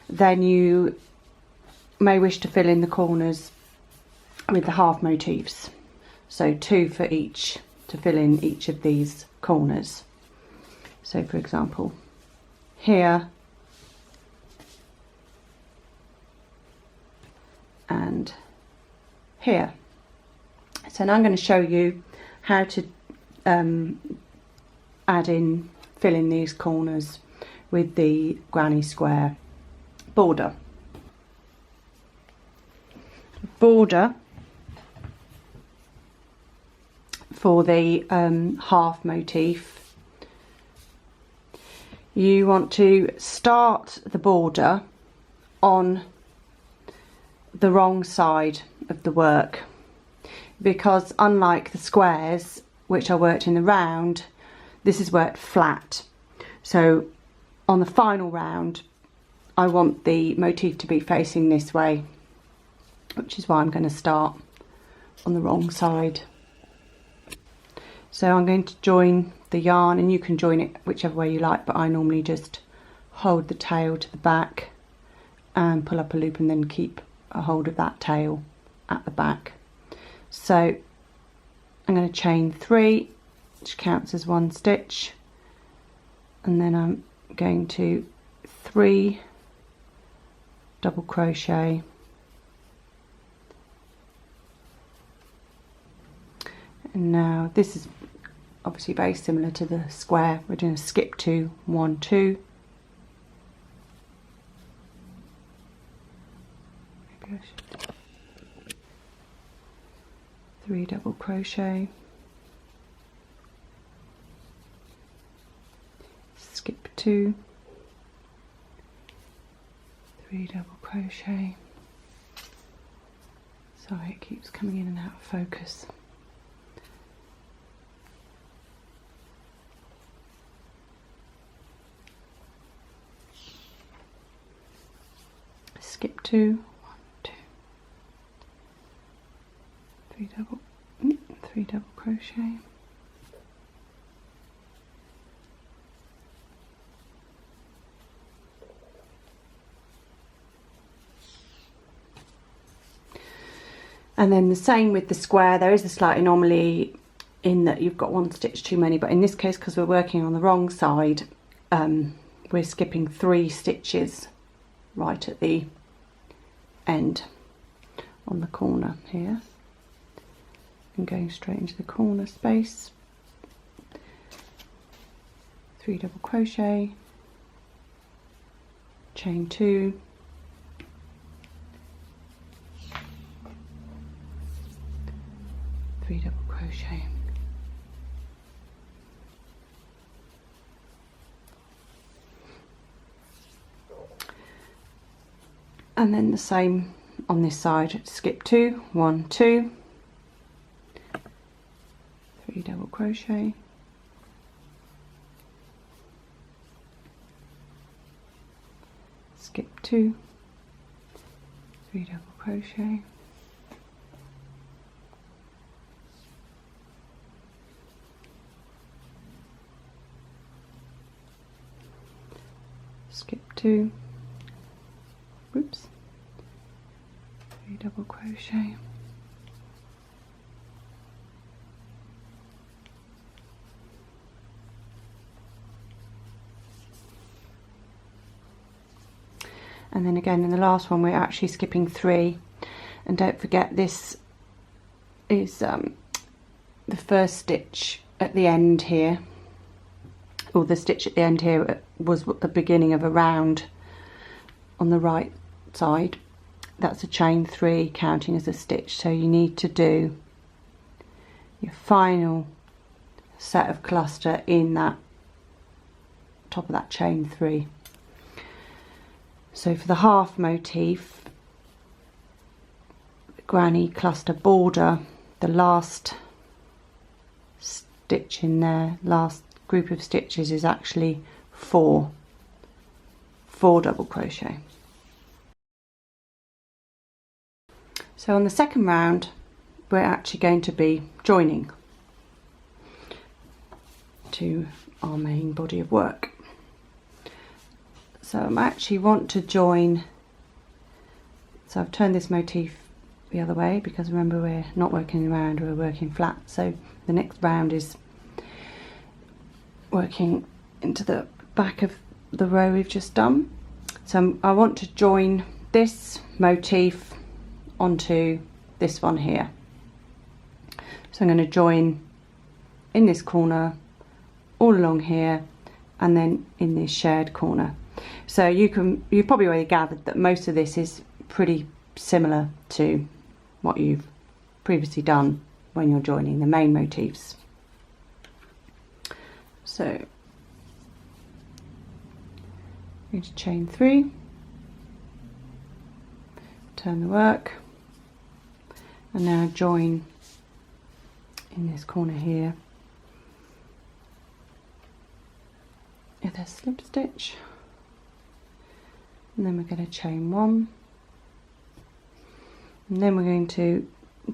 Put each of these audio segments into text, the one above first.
then you may wish to fill in the corners with the half motifs. So 2 for each to fill in each of these corners. So for example, here and here. So now I'm going to show you how to fill in these corners with the granny square border. Border for the half motif, you want to start the border on the wrong side of the work, because unlike the squares which are worked in the round, this is worked flat. So on the final round I want the motif to be facing this way, which is why I'm going to start on the wrong side. So I'm going to join the yarn, and you can join it whichever way you like, but I normally just hold the tail to the back and pull up a loop and then keep a hold of that tail at the back. So I'm going to chain 3, which counts as 1 stitch, and then I'm going to 3 double crochet, and now this is obviously very similar to the square. We're doing a skip 2, 1, 2, maybe I should 3 double crochet, skip 2, 3 double crochet. Sorry, it keeps coming in and out of focus. Skip 2, 1, 2, 3 double crochet, and then the same with the square. There is a slight anomaly in that you've got 1 stitch too many, but in this case, because we're working on the wrong side, we're skipping 3 stitches right at the end on the corner here, and going straight into the corner space. 3 double crochet, chain 2, double crochet, and then the same on this side. Skip 2, 1, 2, 3 double crochet, skip 2, 3 double crochet, skip 2, whoops, 3 double crochet, and then again in the last one we're actually skipping 3, and don't forget this is the first stitch at the end here, or the stitch at the end here was the beginning of a round on the right side. That's a chain 3 counting as a stitch, so you need to do your final set of cluster in that top of that chain 3. So for the half motif, the granny cluster border, the last stitch in there, last group of stitches is actually 4 double crochet. So on the second round we're actually going to be joining to our main body of work. So I actually want to join, so I've turned this motif the other way because remember we're not working round, we're working flat. So the next round is working into the back of the row we've just done. So I want to join this motif onto this one here. So I'm going to join in this corner, all along here, and then in this shared corner. So you've probably already gathered that most of this is pretty similar to what you've previously done when you're joining the main motifs. So I'm going to chain 3, turn the work, and now join in this corner here with a slip stitch, and then we're going to chain 1, and then we're going to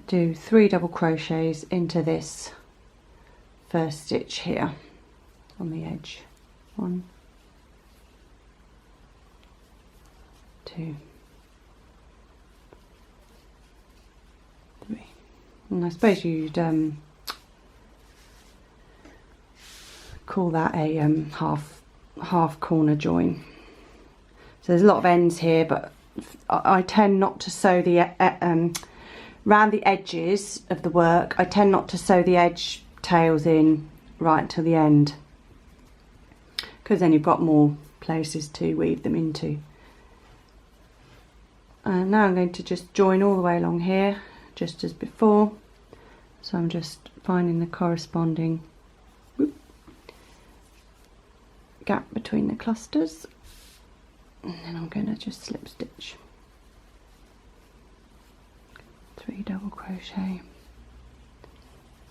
do 3 double crochets into this first stitch here on the edge. 1, 2, 3, and I suppose you'd call that a half corner join. So there's a lot of ends here, but I tend not to sew the round the edges of the work. I tend not to sew the edge tails in right till the end, because then you've got more places to weave them into. And now I'm going to just join all the way along here, just as before. So I'm just finding the corresponding gap between the clusters, and then I'm going to just slip stitch 3 double crochet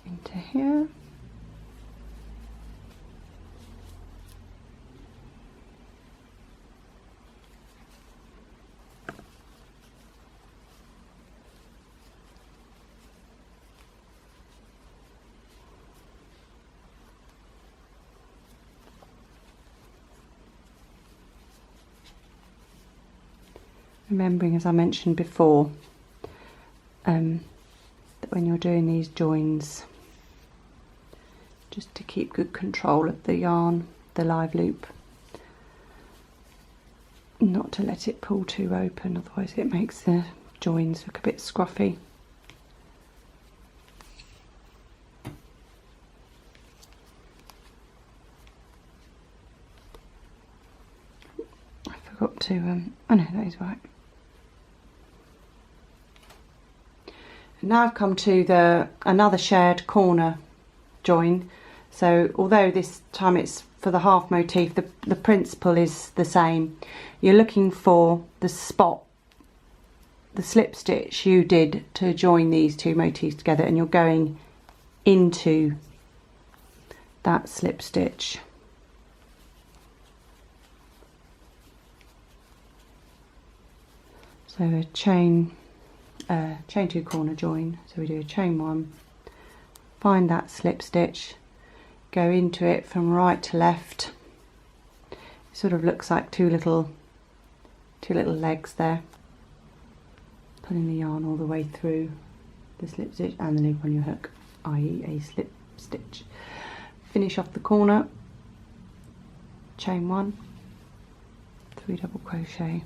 into here, remembering, as I mentioned before, that when you're doing these joins, just to keep good control of the yarn, the live loop, not to let it pull too open, otherwise it makes the joins look a bit scruffy. I forgot to, oh no, that is right. Now I've come to another shared corner join. So although this time it's for the half motif, the principle is the same. You're looking for the spot, the slip stitch you did to join these two motifs together, and you're going into that slip stitch. So a chain 2 corner join, so we do a chain 1, find that slip stitch, go into it from right to left. It sort of looks like two little legs there, pulling the yarn all the way through the slip stitch and the loop on your hook, i.e. a slip stitch. Finish off the corner, chain 1, 3 double crochet,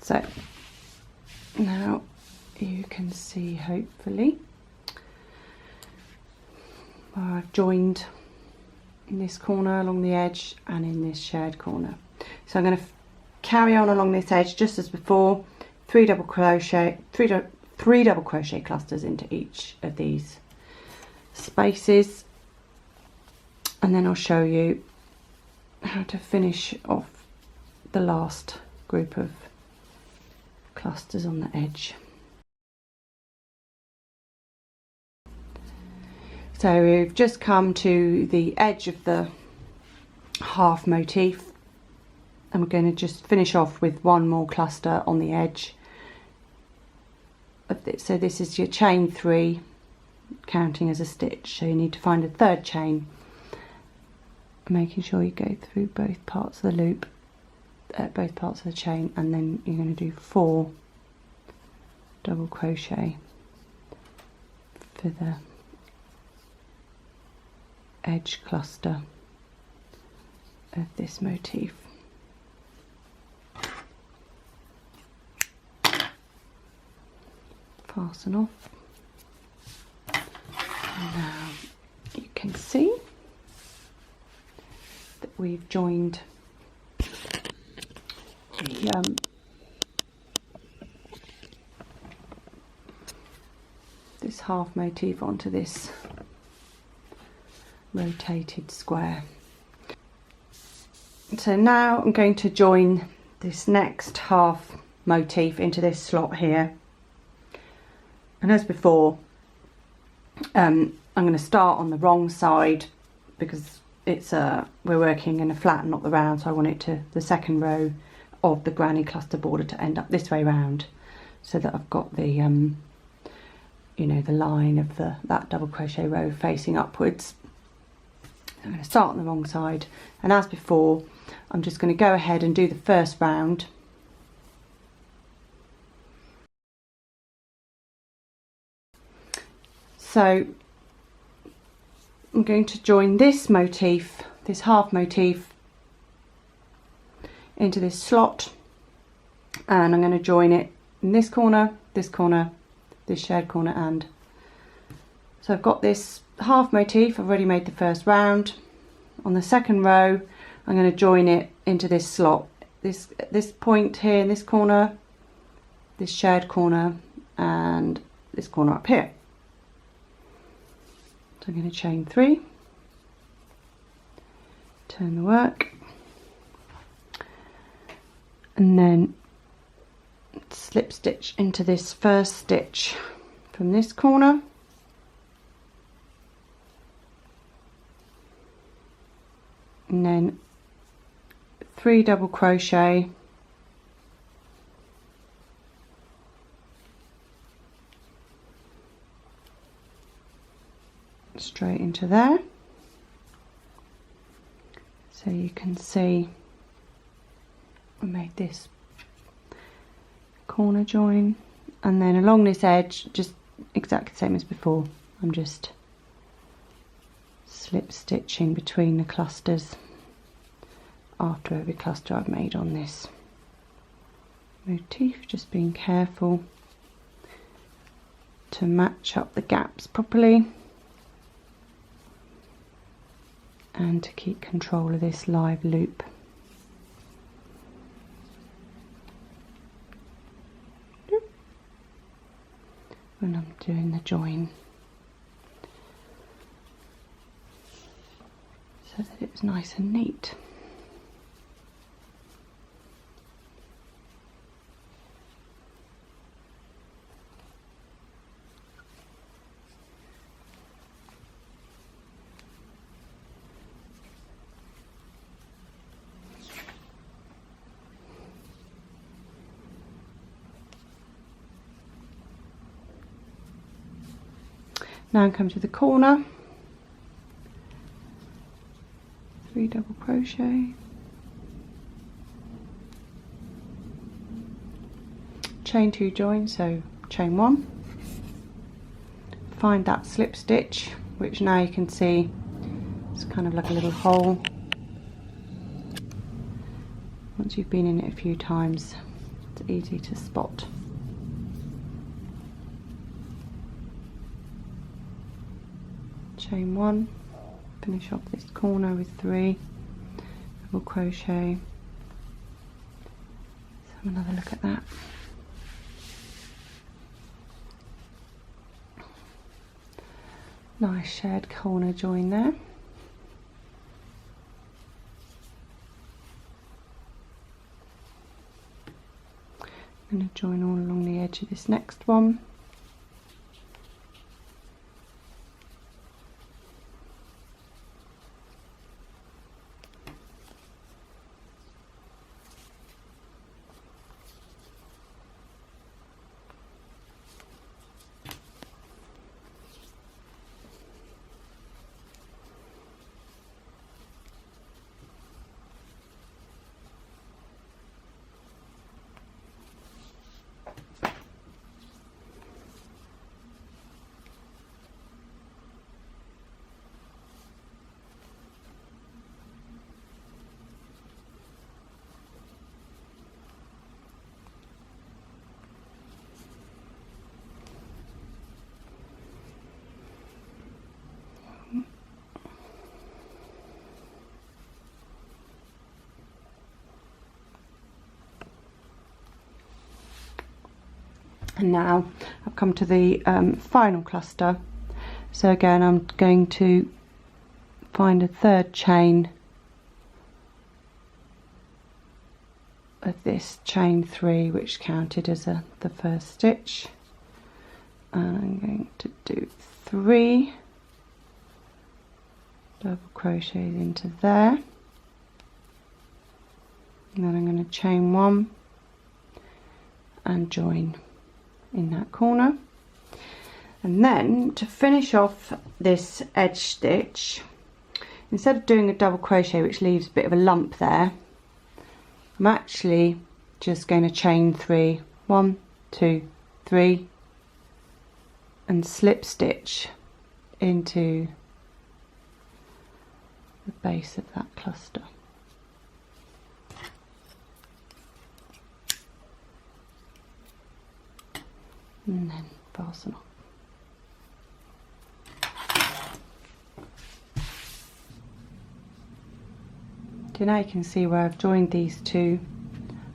so now you can see hopefully where I've joined in this corner along the edge and in this shared corner. So I'm going to carry on along this edge just as before, 3 double crochet, three double crochet clusters into each of these spaces, and then I'll show you how to finish off the last group of clusters on the edge. So we've just come to the edge of the half motif, and we're going to just finish off with one more cluster on the edge of this. So this is your chain 3 counting as a stitch, so you need to find a third chain making sure you go through both parts of the loop, both parts of the chain, and then you're going to do 4 double crochet for the edge cluster of this motif. Fasten off. And now you can see that we've joined the this half motif onto this rotated square. So now I'm going to join this next half motif into this slot here, and as before I'm going to start on the wrong side because it's we're working in a flat and not the round, so I want it to, the second row of the granny cluster border, to end up this way round, so that I've got the you know, the line of that double crochet row facing upwards. I'm going to start on the wrong side, and as before I'm just going to go ahead and do the first round. So I'm going to join this motif, this half motif, into this slot, and I'm going to join it in this corner, this shared corner, and so I've got this half motif. I've already made the first round. On the second row I'm going to join it into this slot, this point here in this corner, this shared corner, and this corner up here. So I'm going to chain 3, turn the work, and then slip stitch into this first stitch from this corner, and then 3 double crochet straight into there, so you can see I made this corner join, and then along this edge, just exactly the same as before, I'm just slip stitching between the clusters after every cluster I've made on this motif, just being careful to match up the gaps properly and to keep control of this live loop. When I'm doing the join, so that it's nice and neat. Now come to the corner, 3 double crochet, chain 2 join, so chain 1, find that slip stitch, which now you can see it's kind of like a little hole. Once you've been in it a few times, it's easy to spot. Chain 1, finish off this corner with 3 double crochet. Let's have another look at that. Nice shared corner join there. I'm going to join all along the edge of this next one. And now I've come to the final cluster. So again, I'm going to find a third chain of this chain 3, which counted as the first stitch, and I'm going to do 3 double crochets into there, and then I'm going to chain 1 and join in that corner. And then to finish off this edge stitch, instead of doing a double crochet which leaves a bit of a lump there, I'm actually just going to chain 3, 1, 2, 3, and slip stitch into the base of that cluster. And then fasten off. So now you can see where I've joined these two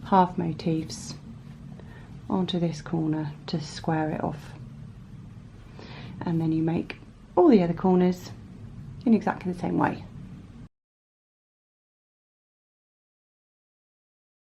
half motifs onto this corner to square it off, and then you make all the other corners in exactly the same way.